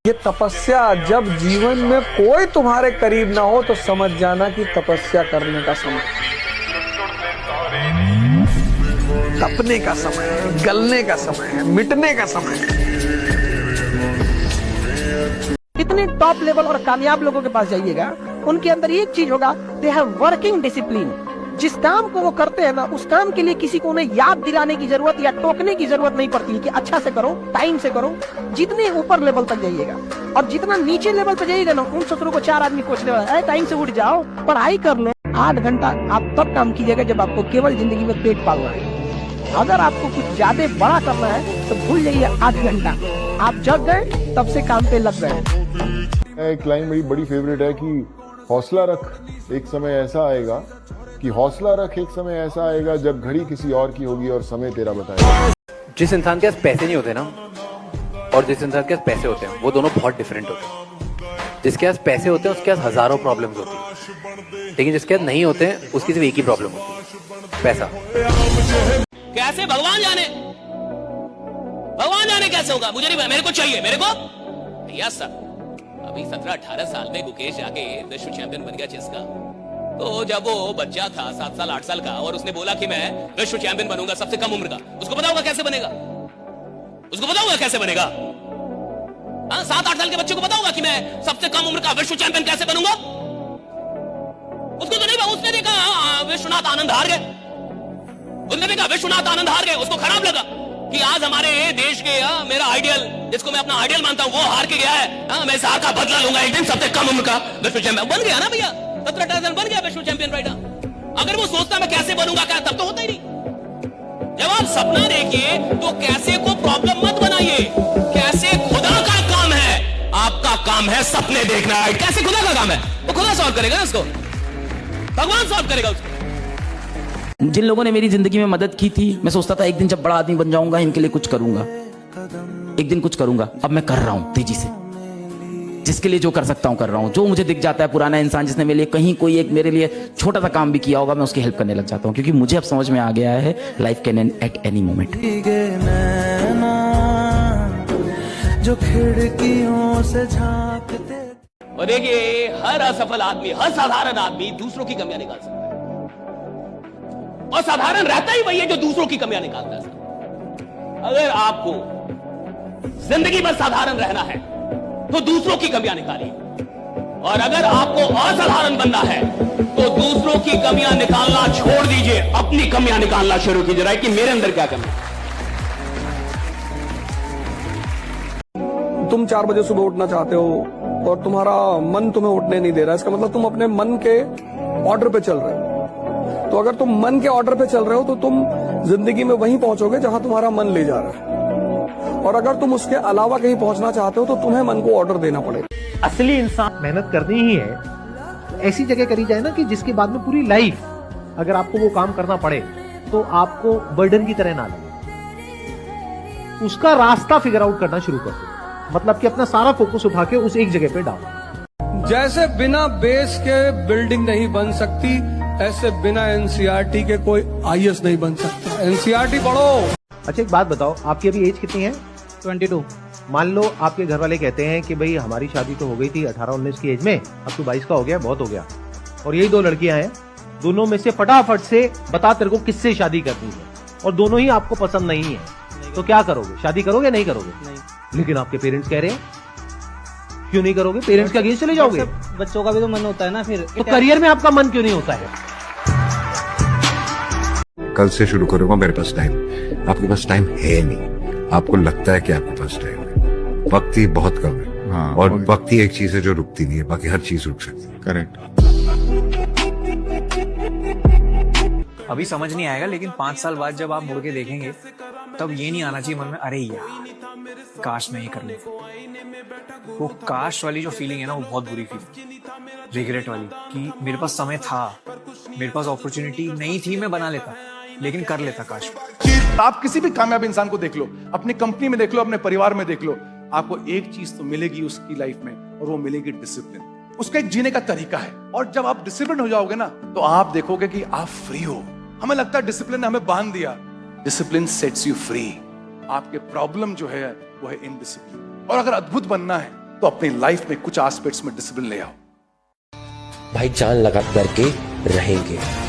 ये तपस्या, जब जीवन में कोई तुम्हारे करीब ना हो तो समझ जाना कि तपस्या करने का समय, तपने का समय है, गलने का समय है, मिटने का समय है। इतने टॉप लेवल और कामयाब लोगों के पास जाइएगा, उनके अंदर एक चीज होगा, दे हैव वर्किंग डिसिप्लिन। जिस काम को वो करते हैं ना, उस काम के लिए किसी को उन्हें याद दिलाने की जरूरत या टोकने की जरूरत नहीं पड़ती है कि अच्छा से करो, टाइम से करो। जितने ऊपर लेवल तक जाइएगा और जितना नीचे लेवल पे जाइएगा ना, उन ससुरों को 4 आदमी कोचने वाला है, टाइम से उठ जाओ, पढ़ाई कर लो। 8 घंटा आप तब काम कीजिएगा जब आपको केवल जिंदगी में पेट पालना है। अगर आपको कुछ ज्यादा बड़ा करना है तो भूल जाइए 8 घंटा। आप जग गए तब से काम पे लग गए। एक लाइन मेरी बड़ी फेवरेट है कि हौसला रख, एक समय ऐसा आएगा कि हौसला रख, एक समय ऐसा आएगा जब घड़ी किसी और की होगी और समय तेरा बताएगा। जिस इंसान के पास पैसे नहीं होते ना और जिस इंसान के पास पैसे होते हैं, वो दोनों बहुत डिफरेंट होते हैं। जिसके पास पैसे होते हैं उसके पास हजारों प्रॉब्लम्स होती है, लेकिन जिसके पास नहीं होते हैं उसकी सिर्फ एक ही प्रॉब्लम होती है, पैसा। कैसे भगवान जाने कैसे होगा, मुझे नहीं, मेरे को चाहिए, मेरे को भैया सर। अभी 17-18 साल में गुकेश जाके विश्व चैंपियन बन गया चेस का। तो जब वो बच्चा था 7 साल 8 साल का और उसने बोला कि मैं विश्व चैंपियन बनूंगा सबसे कम उम्र का, उसको पता होगा कैसे बनेगा? उसको पता होगा कैसे बनेगा? 7-8 साल के बच्चे को पता होगा कि मैं सबसे कम उम्र का विश्व चैंपियन कैसे बनूंगा? उसको तो नहीं, उसने देखा विश्वनाथ आनंद हार गए, उसने देखा विश्वनाथ आनंद हार गए, उसको खराब लगा कि आज हमारे देश के मेरा आइडियल, जिसको मैं अपना आइडियल मानता हूं, वो हार के गया है। मैं इस हार का बदला लूंगा एक दिन, सबसे कम उम्र का विश्व चैंपियन बन गया ना भैया। 17-18 साल बन गया विश्व चैंपियन राइट। अगर वो सोचता मैं कैसे बनूंगा क्या, तब तो होता ही नहीं। जब आप सपना देखिए तो कैसे को प्रॉब्लम मत बनाइए। कैसे खुदा का काम है, आपका काम है सपने देखना। कैसे खुदा का काम है, वो खुदा सॉल्व करेगा ना उसको, भगवान सॉल्व करेगा उसको। जिन लोगों ने मेरी जिंदगी में मदद की थी, मैं सोचता था एक दिन जब बड़ा आदमी बन जाऊंगा इनके लिए कुछ करूंगा, एक दिन कुछ करूंगा। अब मैं कर रहा हूं तेजी से, जिसके लिए जो कर सकता हूं कर रहा हूं। जो मुझे दिख जाता है पुराना इंसान जिसने मेरे लिए कहीं कोई एक मेरे लिए छोटा सा काम भी किया होगा, मैं उसकी हेल्प करने लग जाता हूं, क्योंकि मुझे अब समझ में आ गया है life can and at any moment. जो खिड़कियों से झांकते। और देखिए हर असफल आदमी, हर साधारण आदमी दूसरों की कमियां निकाल सकता है, और साधारण रहता ही वही है जो दूसरों की कमियां निकालता है। अगर आपको जिंदगी में साधारण रहना है तो दूसरों की कमियां निकालिए, और अगर आपको असाधारण बनना है तो दूसरों की कमियां निकालना छोड़ दीजिए, अपनी कमियां निकालना शुरू कीजिए। राइट, कि मेरे अंदर क्या कमी है। तुम 4 बजे सुबह उठना चाहते हो और तुम्हारा मन तुम्हें उठने नहीं दे रहा, इसका मतलब तुम अपने मन के ऑर्डर पे चल रहे हो। तो अगर तुम मन के ऑर्डर पे चल रहे हो तो तुम जिंदगी में वहीं पहुंचोगे जहां तुम्हारा मन ले जा रहा है, और अगर तुम उसके अलावा कहीं पहुंचना चाहते हो तो तुम्हें मन को ऑर्डर देना पड़ेगा। असली इंसान मेहनत करनी ही है, ऐसी जगह करी जाए ना कि जिसके बाद में पूरी लाइफ अगर आपको वो काम करना पड़े तो आपको बर्डन की तरह ना लगे। उसका रास्ता फिगर आउट करना शुरू कर दो, मतलब कि अपना सारा फोकस उठा के उस एक जगह पे डालो। जैसे बिना बेस के बिल्डिंग नहीं बन सकती, ऐसे बिना एनसीईआरटी के कोई आईएएस नहीं बन सकता। एनसीईआरटी पढ़ो। अच्छा एक बात बताओ, आपकी अभी एज कितनी है? 22। मान लो आपके घर वाले कहते हैं कि भाई हमारी शादी तो हो गई थी 18-19 की एज में, अब तो 22 का हो गया, बहुत हो गया, और यही 2 लड़कियां हैं, दोनों में से फटाफट से बता तेरे को किससे शादी करनी है, और दोनों ही आपको पसंद नहीं है, तो क्या करोगे? शादी करोगे नहीं करोगे? नहीं। लेकिन आपके पेरेंट्स कह रहे हैं, क्यों नहीं करोगे? पेरेंट्स के अगेंस्ट चले जाओगे? बच्चों का भी तो मन होता है ना फिर। तो करियर में आपका मन क्यों नहीं होता है? कल से शुरू करूंगा, मेरे पास टाइम, आपके पास टाइम है नहीं। आपको लगता है कि आपके पास टाइम है, वक्त ही बहुत कम है। हाँ, और वक्त ही एक चीज है जो रुकती नहीं है, बाकी हर चीज रुक सकती है। करेक्ट। अभी समझ नहीं आएगा, लेकिन 5 साल बाद जब आप मुड़ के देखेंगे तब ये नहीं आना चाहिए मन में, अरे यार काश मैं ये कर लूं। वो काश वाली जो फीलिंग है ना, वो बहुत बुरी फीलिंग, रिग्रेट वाली, कि मेरे पास समय था, मेरे पास अपॉर्चुनिटी नहीं थी, मैं बना लेता, लेकिन कर लेता काश। आप किसी भी कामयाब इंसान को देख लो, अपनी कंपनी में देख लो, अपने परिवार में देख लो, आपको एक चीज तो मिलेगी उसकी लाइफ में, और वो मिलेगी डिसिप्लिन। उसका एक जीने का तरीका है, और जब आप डिसिप्लिन हो जाओगे ना तो आप देखोगे कि आप फ्री हो। हमें लगता है डिसिप्लिन ने हमें बांध दिया, डिसिप्लिन सेट्स यू फ्री। आपके प्रॉब्लम जो है वो है इनडिसिप्लिन। और अगर अद्भुत बनना है तो अपनी लाइफ में कुछ एस्पेक्ट्स में डिसिप्लिन ले आओ। भाई जान लगा करके रहेंगे।